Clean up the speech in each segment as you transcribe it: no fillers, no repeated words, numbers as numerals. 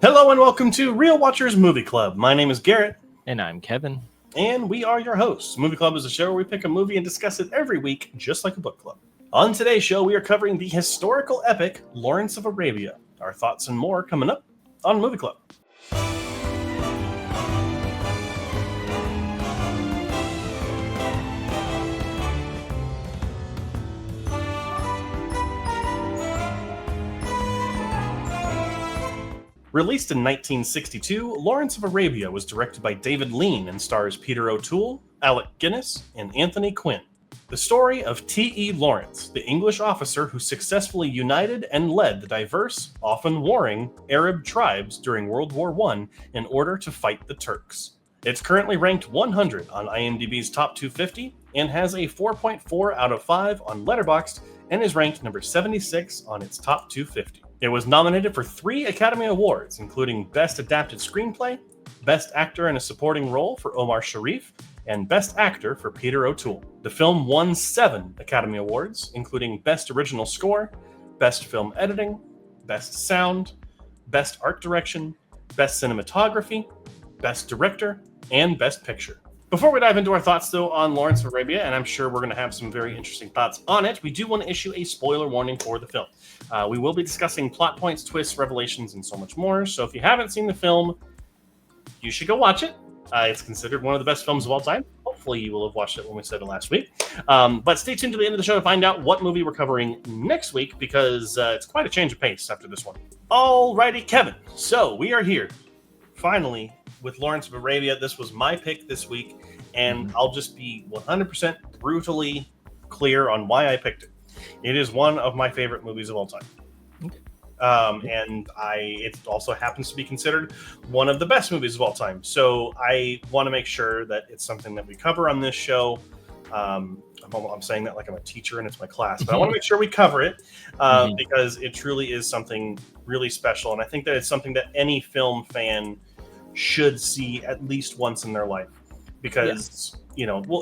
Hello and welcome to Real Watchers Movie Club. My name is Garrett. And I'm Kevin. And we are your hosts. Movie Club is a show where we pick a movie and discuss it every week, just like a book club. On today's show, we are covering the historical epic Lawrence of Arabia. Our thoughts and more coming up on Movie Club. Released in 1962, Lawrence of Arabia was directed by David Lean and stars Peter O'Toole, Alec Guinness, and Anthony Quinn. The story of T.E. Lawrence, the English officer who successfully united and led the diverse, often warring, Arab tribes during World War I in order to fight the Turks. It's currently ranked 100 on IMDb's Top 250 and has a 4.4 out of 5 on Letterboxd and is ranked number 76 on its Top 250. It was nominated for 3 Academy Awards, including Best Adapted Screenplay, Best Actor in a Supporting Role for Omar Sharif, and Best Actor for Peter O'Toole. The film won 7 Academy Awards, including Best Original Score, Best Film Editing, Best Sound, Best Art Direction, Best Cinematography, Best Director, and Best Picture. Before we dive into our thoughts, though, on Lawrence of Arabia, and I'm sure we're going to have some very interesting thoughts on it, we do want to issue a spoiler warning for the film. We will be discussing plot points, twists, revelations, and so much more. So if you haven't seen the film, you should go watch it. It's considered one of the best films of all time. Hopefully you will have watched it when we said it last week. But stay tuned to the end of the show to find out what movie we're covering next week, because it's quite a change of pace after this one. Alrighty, Kevin. So we are here, finally, with Lawrence of Arabia. This was my pick this week, and I'll just be 100% brutally clear on why I picked it. It is one of my favorite movies of all time. And it also happens to be considered one of the best movies of all time. So I want to make sure that it's something that we cover on this show. I'm saying that like I'm a teacher and it's my class, but I want to make sure we cover it because it truly is something really special. And I think that it's something that any film fan should see at least once in their life, because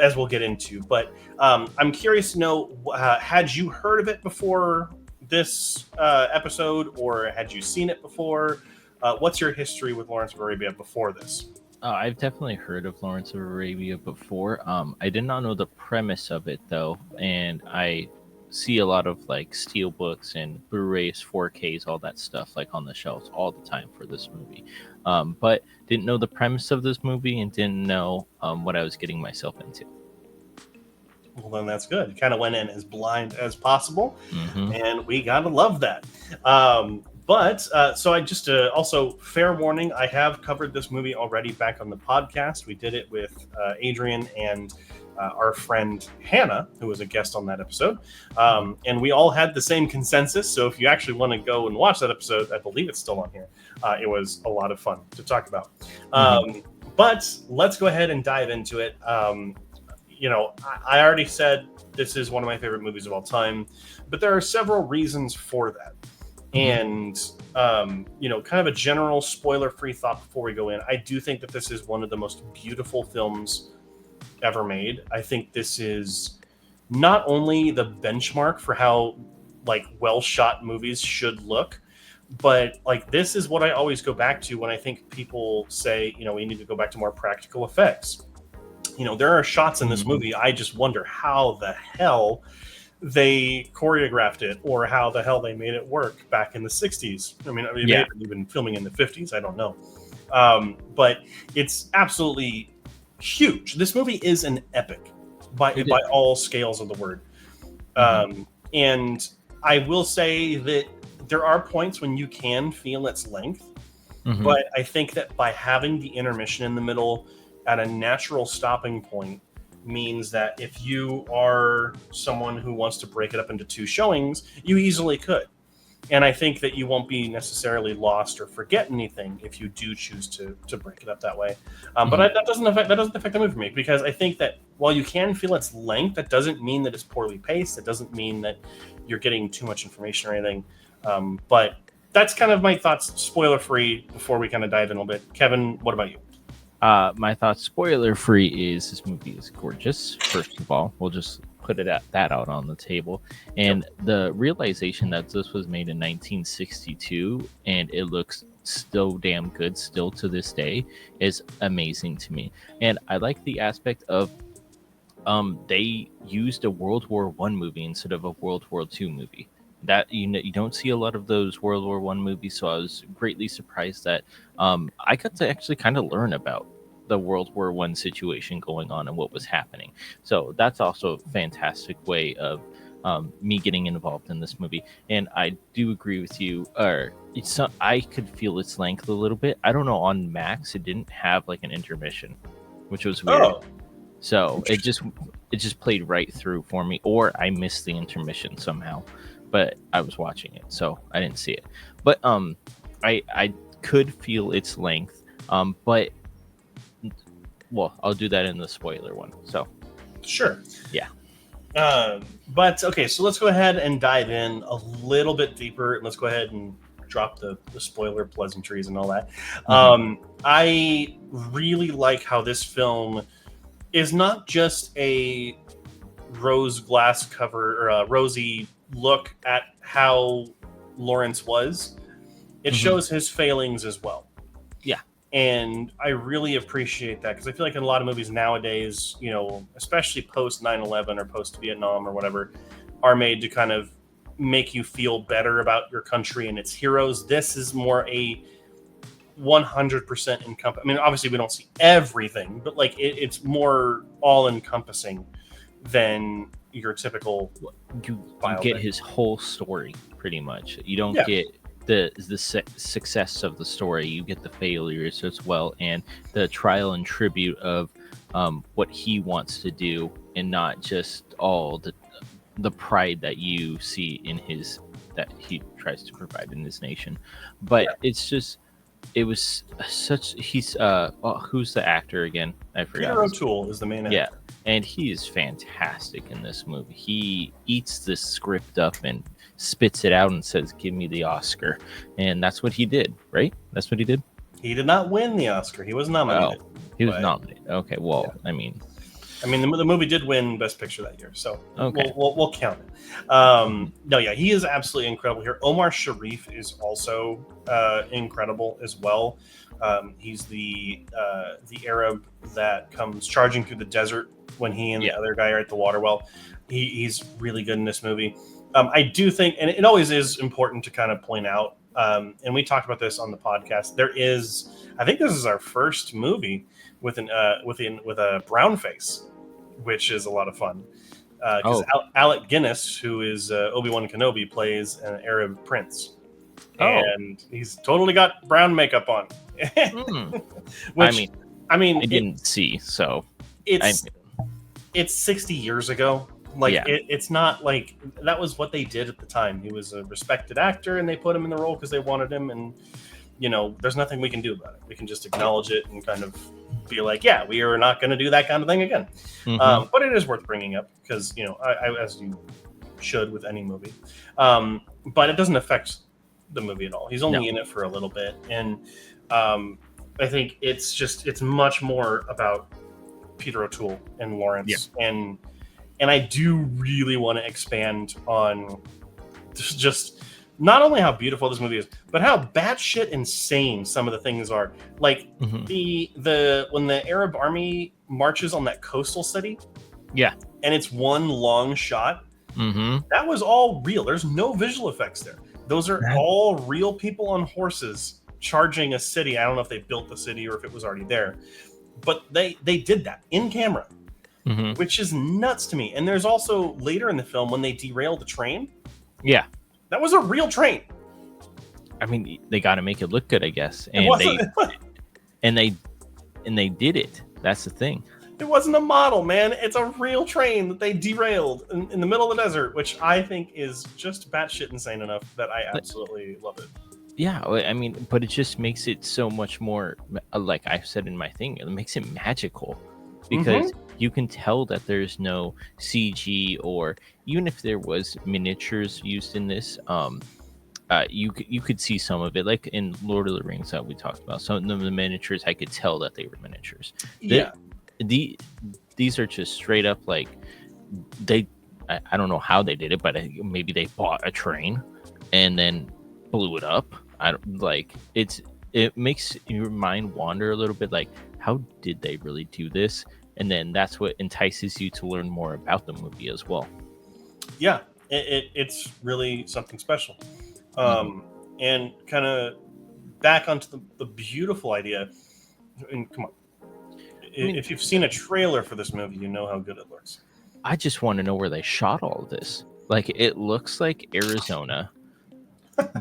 as we'll get into. But I'm curious to know, had you heard of it before this episode, or had you seen it before? What's your history with Lawrence of Arabia before this? I've definitely heard of Lawrence of Arabia before. I did not know the premise of it, though, and I see a lot of like steelbooks and Blu-rays, 4Ks, all that stuff like on the shelves all the time for this movie. But didn't know the premise of this movie and didn't know what I was getting myself into. Well, then that's good. You kind of went in as blind as possible, and we gotta love that. So I just also, fair warning, I have covered this movie already back on the podcast. We did it with Adrian and our friend Hannah, who was a guest on that episode. And we all had the same consensus. So if you actually want to go and watch that episode, I believe it's still on here. It was a lot of fun to talk about. But let's go ahead and dive into it. I already said this is one of my favorite movies of all time, but there are several reasons for that. And, kind of a general spoiler-free thought before we go in. I do think that this is one of the most beautiful films ever made. I think this is not only the benchmark for how well-shot movies should look, but this is what I always go back to when I think people say, we need to go back to more practical effects. There are shots in this movie, I just wonder how the hell they choreographed it, or how the hell they made it work back in the 60s. I mean, they may have been filming in the 50s, I don't know. But it's absolutely huge. This movie is an epic by all scales of the word. And I will say that there are points when you can feel its length, but I think that by having the intermission in the middle at a natural stopping point means that if you are someone who wants to break it up into 2 showings, you easily could. And I think that you won't be necessarily lost or forget anything if you do choose to break it up that way. But that doesn't affect the movie for me, because I think that while you can feel its length, that doesn't mean that it's poorly paced. It doesn't mean that you're getting too much information or anything. But that's kind of my thoughts, spoiler free, before we kind of dive in a little bit. Kevin, what about you? My thoughts, spoiler free, is this movie is gorgeous. First of all, we'll just put that out on the table. And the realization that this was made in 1962 and it looks so damn good still to this day is amazing to me. And I like the aspect of they used a World War I movie instead of a World War II movie. That you don't see a lot of those World War I movies, so I was greatly surprised that I got to actually kind of learn about the World War I situation going on and what was happening. So that's also a fantastic way of me getting involved in this movie. And I do agree with you. I could feel its length a little bit. I don't know, on Max it didn't have like an intermission, which was weird. Oh, So it just played right through for me, or I missed the intermission somehow. But I was watching it, so I didn't see it. But I could feel its length. But well, I'll do that in the spoiler one. So sure. yeah. But okay, so let's go ahead and dive in a little bit deeper. Let's go ahead and drop the spoiler pleasantries and all that. I really like how this film is not just a rose glass cover or a rosy look at how Lawrence was. It shows his failings as well. Yeah. And I really appreciate that, because I feel like in a lot of movies nowadays, you know, especially post 9/11 or post Vietnam or whatever, are made to kind of make you feel better about your country and its heroes. This is more a 100% encompass. I mean, obviously we don't see everything, but like it's more all encompassing than your typical. You get his whole story pretty much. You don't get the success of the story. You get the failures as well, and the trial and tribute of what he wants to do, and not just all the pride that you see in his that he tries to provide in his nation. But it's just, it was such. He's who's the actor again? I forgot. Peter O'Toole is the main actor. Yeah, and he is fantastic in this movie. He eats this script up and spits it out and says, "Give me the Oscar," and that's what he did. Right? That's what he did. He did not win the Oscar. He was nominated. Oh, he was nominated. Okay, well, yeah. I mean, the movie did win Best Picture that year, so okay. we'll count it. No, yeah, he is absolutely incredible here. Omar Sharif is also incredible as well. He's the Arab that comes charging through the desert when he and the other guy are at the water well. He's really good in this movie. I do think, and it always is important to kind of point out, and we talked about this on the podcast. I think this is our first movie with a brown face, which is a lot of fun. Because Alec Guinness, who is Obi-Wan Kenobi, plays an Arab prince, and he's totally got brown makeup on. Which, I mean, I didn't see, so it's 60 years ago. Like it's not like that was what they did at the time. He was a respected actor, and they put him in the role because they wanted him. And you know, there's nothing we can do about it. We can just acknowledge it and kind of be like, yeah, we are not going to do that kind of thing again. But it is worth bringing up because, you know, I as you should with any movie. But it doesn't affect the movie at all. He's only in it for a little bit, and I think it's much more about Peter O'Toole and Lawrence, and I do really want to expand on just not only how beautiful this movie is, but how batshit insane some of the things are. Like the when the Arab army marches on that coastal city, and it's one long shot. That was all real. There's no visual effects there. Those are all real people on horses charging a city. I don't know if they built the city or if it was already there, but they did that in camera, which is nuts to me. And there's also later in the film when they derail the train. Yeah, that was a real train. I mean, they got to make it look good, I guess, and they did it. That's the thing. It wasn't a model, man. It's a real train that they derailed in the middle of the desert, which I think is just batshit insane enough that I absolutely love it. Yeah, I mean, but it just makes it so much more, like I said in my thing, it makes it magical because you can tell that there's no CG, or even if there was miniatures used in this, you could see some of it, like in Lord of the Rings that we talked about. Some of the miniatures, I could tell that they were miniatures. These are just straight up like I don't know how they did it, but maybe they bought a train and then blew it up. it makes your mind wander a little bit, like, how did they really do this? And then that's what entices you to learn more about the movie as well. Yeah, it's really something special. Hmm. And kind of back onto the beautiful idea. And come on, I mean, if you've seen a trailer for this movie, you know how good it looks. I just want to know where they shot all of this. Like, it looks like Arizona,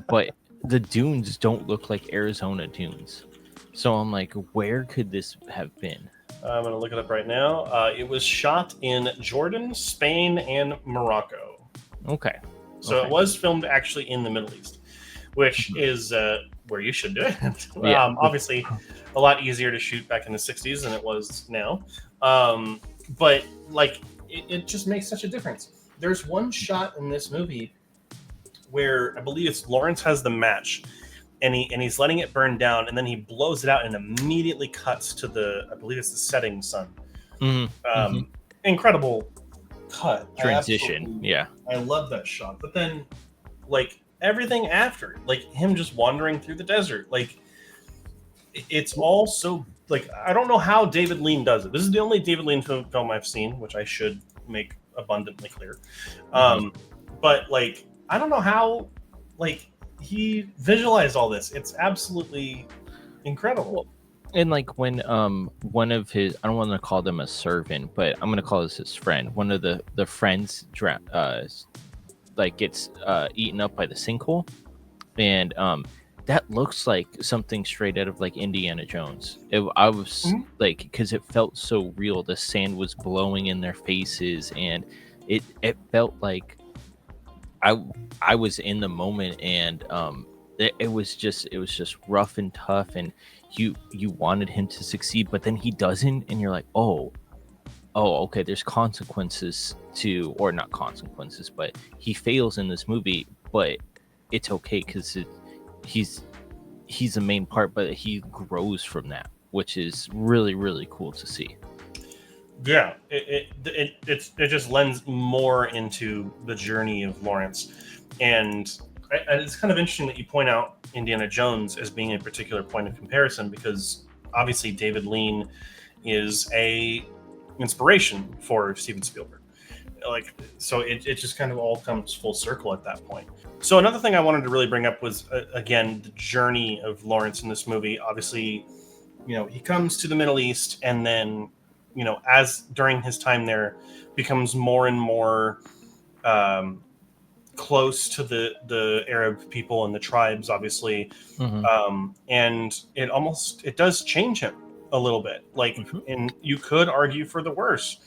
but the dunes don't look like Arizona dunes. So I'm like, where could this have been? I'm going to look it up right now. It was shot in Jordan, Spain, and Morocco. Okay. So Okay. it was filmed actually in the Middle East, which Mhm. is where you should do it. Yeah. Obviously, a lot easier to shoot back in the 60s than it was now. But, like, it just makes such a difference. There's one shot in this movie where I believe it's Lawrence has the match, and he's letting it burn down, and then he blows it out and immediately cuts to I believe it's the setting sun. Hmm. Hmm. Incredible cut. Transition. Yeah. I love that shot. But then, like, everything after, like him just wandering through the desert, like, it's all so, like, I don't know how David Lean does it. This is the only David Lean film I've seen, which I should make abundantly clear. Hmm. But, like, I don't know how, like, he visualized all this. It's absolutely incredible. Well, and like when one of his, I don't want to call them a servant, but I'm gonna call this his friend. One of the friends like gets eaten up by the sinkhole, and that looks like something straight out of like Indiana Jones. I was Mhm. like, because it felt so real. The sand was blowing in their faces, and it felt like I I was in the moment, and it was just rough and tough, and you wanted him to succeed, but then he doesn't, and you're like, oh, okay, there's consequences to, or not consequences, but he fails in this movie, but it's okay because he's he's the main part, but he grows from that, which is really really cool to see. Yeah, it just lends more into the journey of Lawrence, and it's kind of interesting that you point out Indiana Jones as being a particular point of comparison, because obviously David Lean is a inspiration for Steven Spielberg. Like, so it just kind of all comes full circle at that point. So another thing I wanted to really bring up was, again, the journey of Lawrence in this movie. Obviously, he comes to the Middle East, and then, as during his time there, becomes more and more um, close to the Arab people and the tribes, obviously. Hmm. And it does change him a little bit, like, and you could argue for the worse.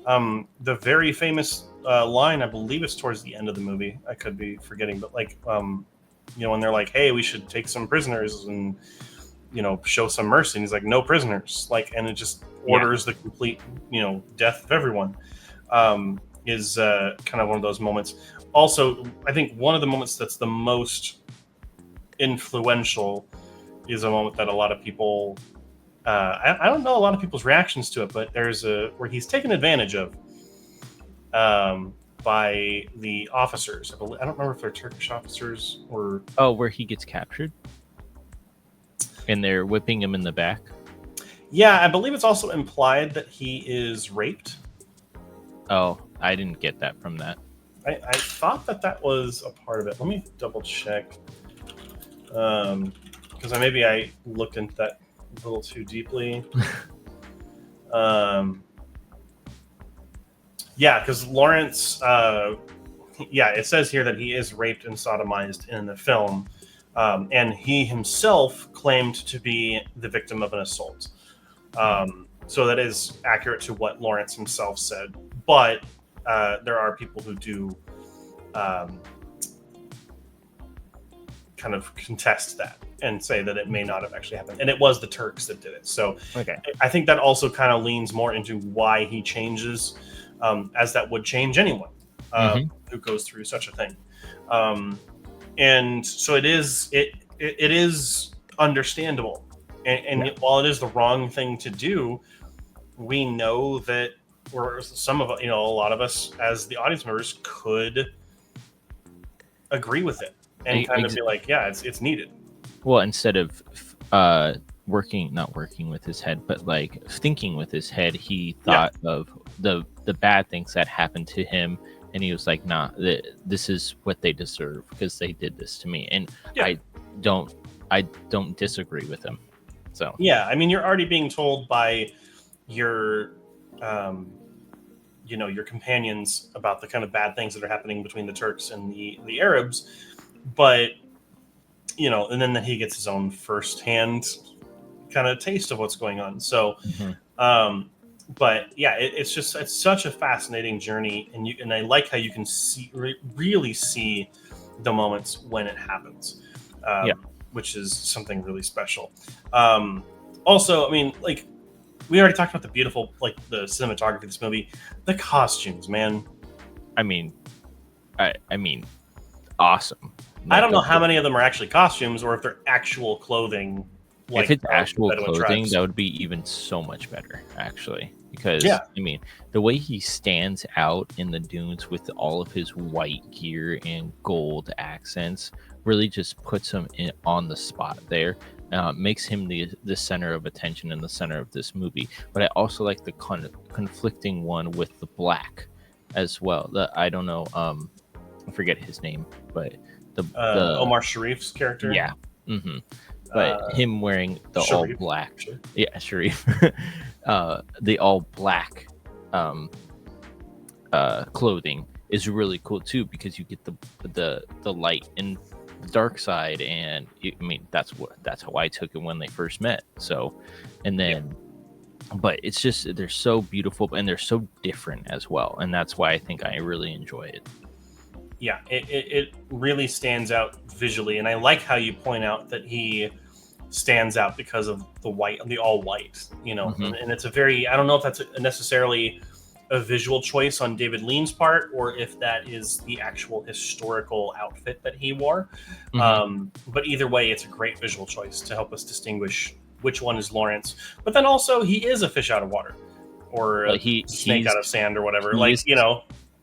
The very famous line, I believe it's towards the end of the movie, I could be forgetting, but, like, when they're like, hey, we should take some prisoners and, show some mercy, and he's like, no prisoners, like, and it just Yeah. orders the complete, death of everyone. Is kind of one of those moments. Also, I think one of the moments that's the most influential is a moment that a lot of people, I don't know a lot of people's reactions to it, but there's where he's taken advantage of, by the officers. I don't remember if they're Turkish officers or. Oh, where he gets captured and they're whipping him in the back. Yeah, I believe it's also implied that he is raped. Oh, I didn't get that from that. I thought that was a part of it. Let me double check. Because maybe I looked into that a little too deeply. Yeah, because Lawrence, it says here that he is raped and sodomized in the film, and he himself claimed to be the victim of an assault. So that is accurate to what Lawrence himself said, but there are people who do kind of contest that and say that it may not have actually happened, and it was the Turks that did it. So Okay. I think that also kind of leans more into why he changes, as that would change anyone who goes through such a thing. And so it is understandable, and while it is the wrong thing to do, we know that, or some of a lot of us as the audience members could agree with it and kind of be like, yeah, it's needed. Well, instead of not working with his head, but like thinking with his head, he thought of the bad things that happened to him, and he was like, nah, this is what they deserve because they did this to me. And I don't disagree with him. So yeah, I mean, you're already being told by your your companions about the kind of bad things that are happening between the Turks and the Arabs, but and then he gets his own firsthand kind of taste of what's going on. So but yeah, it's such a fascinating journey, and I like how you can really see the moments when it happens, which is something really special. Also, I mean, like, we already talked about the beautiful, like, the cinematography of this movie, the costumes, man. I mean, awesome. I don't know how many of them are actually costumes or if they're actual clothing. Like, if it's actual clothing, that would be even so much better, actually. Because, I mean, the way he stands out in the dunes with all of his white gear and gold accents really just puts him on the spot there. Makes him the center of attention and the center of this movie. But I also like the conflicting one with the black as well. I don't know, I forget his name, but the Omar Sharif's character. Yeah. Mm-hmm. But him wearing the Sharif. all black, Sharif, the all black clothing is really cool too, because you get the light and the dark side, and I mean that's how I took it when they first met. So, and then, but it's just they're so beautiful and they're so different as well, and that's why I think I really enjoy it. Yeah, it really stands out visually, and I like how you point out that he stands out because of the all white, and it's a very, I don't know if that's necessarily a visual choice on David Lean's part or if that is the actual historical outfit that he wore. But either way, it's a great visual choice to help us distinguish which one is Lawrence. But then also, he is a fish out of water, or a snake out of sand, or whatever.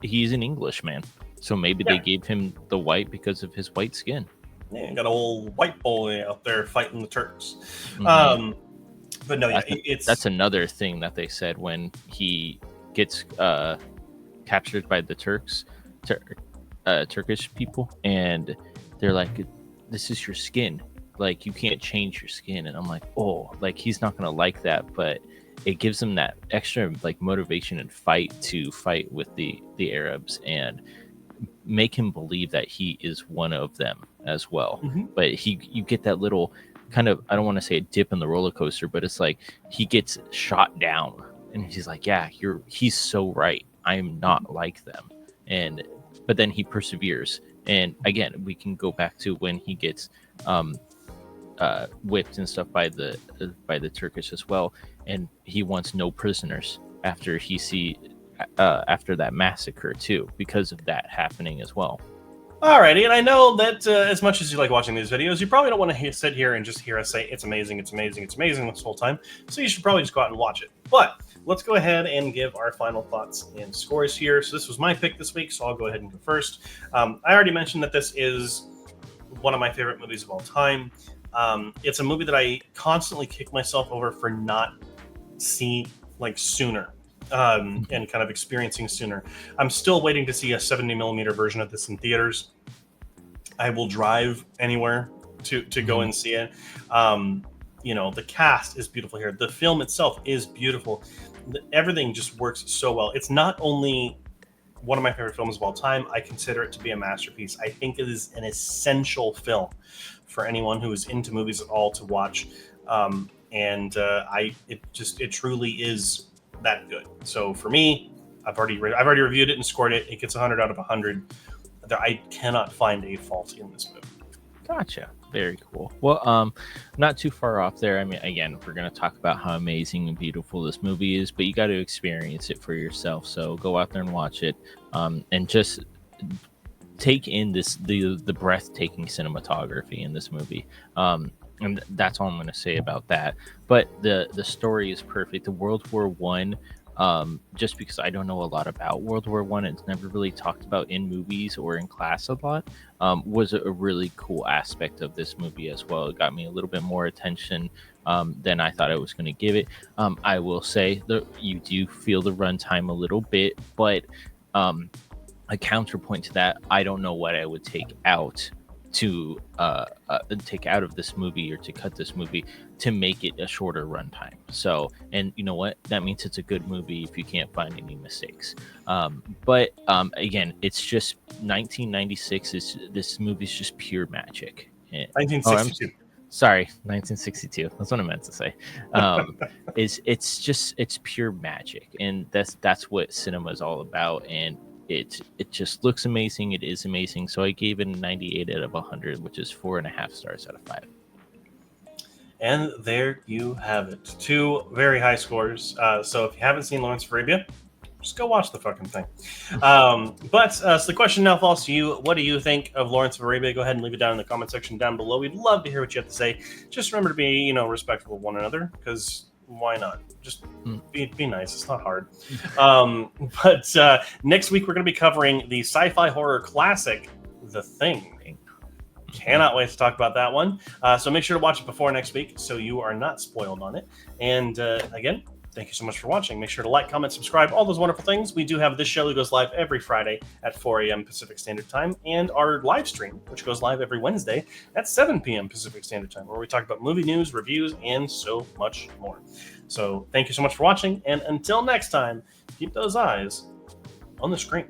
He's an Englishman. So maybe they gave him the white because of his white skin. Yeah, got a old white boy out there fighting the Turks. But no, that's another thing that they said when he gets captured by the Turks, Turkish people, and they're like, "This is your skin. Like, you can't change your skin." And I'm like, "Oh, like he's not gonna like that," but it gives him that extra like motivation and fight with the Arabs and make him believe that he is one of them as well. But you get that little kind of, I don't want to say a dip in the roller coaster, but it's like he gets shot down and he's like, yeah, he's so right, I'm not like them. But then he perseveres, and again we can go back to when he gets whipped and stuff by the Turkish as well, and he wants no prisoners after after that massacre too, because of that happening as well. Alrighty, and I know that as much as you like watching these videos, you probably don't want to sit here and just hear us say it's amazing, it's amazing, it's amazing this whole time. So you should probably just go out and watch it. But let's go ahead and give our final thoughts and scores here. So this was my pick this week, so I'll go ahead and go first. I already mentioned that this is one of my favorite movies of all time. It's a movie that I constantly kick myself over for not seeing sooner. And kind of experiencing sooner. I'm still waiting to see a 70mm version of this in theaters. I will drive anywhere to go and see it. The cast is beautiful here. The film itself is beautiful. Everything just works so well. It's not only one of my favorite films of all time, I consider it to be a masterpiece. I think it is an essential film for anyone who is into movies at all to watch. It truly is that good. So for me, I've already reviewed it and scored it. It gets 100 out of 100. I cannot find a fault in this movie. Gotcha. Very cool. Well, not too far off there. I mean, again, we're going to talk about how amazing and beautiful this movie is, but you got to experience it for yourself. So go out there and watch it, and just take in the breathtaking cinematography in this movie. And that's all I'm going to say about that. But the story is perfect. The World War I just because I don't know a lot about World War One. It's never really talked about in movies or in class a lot. Was a really cool aspect of this movie as well. It got me a little bit more attention than I thought I was going to give it. I will say that you do feel the runtime a little bit, but a counterpoint to that, I don't know what I would take out to take out of this movie or to cut this movie to make it a shorter runtime. So, and you know what? That means it's a good movie if you can't find any mistakes. But again, it's just 1996. This movie's just pure magic. Oh, I'm 1962. sorry, 1962. That's what I meant to say. It's pure magic, and that's what cinema is all about. And it just looks amazing. It is amazing. So I gave it a 98 out of 100, which is 4.5 stars out of 5. And there you have it. 2 very high scores. So if you haven't seen Lawrence of Arabia, just go watch the fucking thing. So the question now falls to you. What do you think of Lawrence of Arabia? Go ahead and leave it down in the comment section down below. We'd love to hear what you have to say. Just remember to be, respectful of one another, because why not? Just be nice. It's not hard. But next week we're going to be covering the sci-fi horror classic, The Thing. Cannot wait to talk about that one. So make sure to watch it before next week so you are not spoiled on it. And again, thank you so much for watching. Make sure to like, comment, subscribe, all those wonderful things. We do have this show that goes live every Friday at 4 a.m. Pacific Standard Time, and our live stream, which goes live every Wednesday at 7 p.m. Pacific Standard Time, where we talk about movie news, reviews, and so much more. So thank you so much for watching, and until next time, keep those eyes on the screen.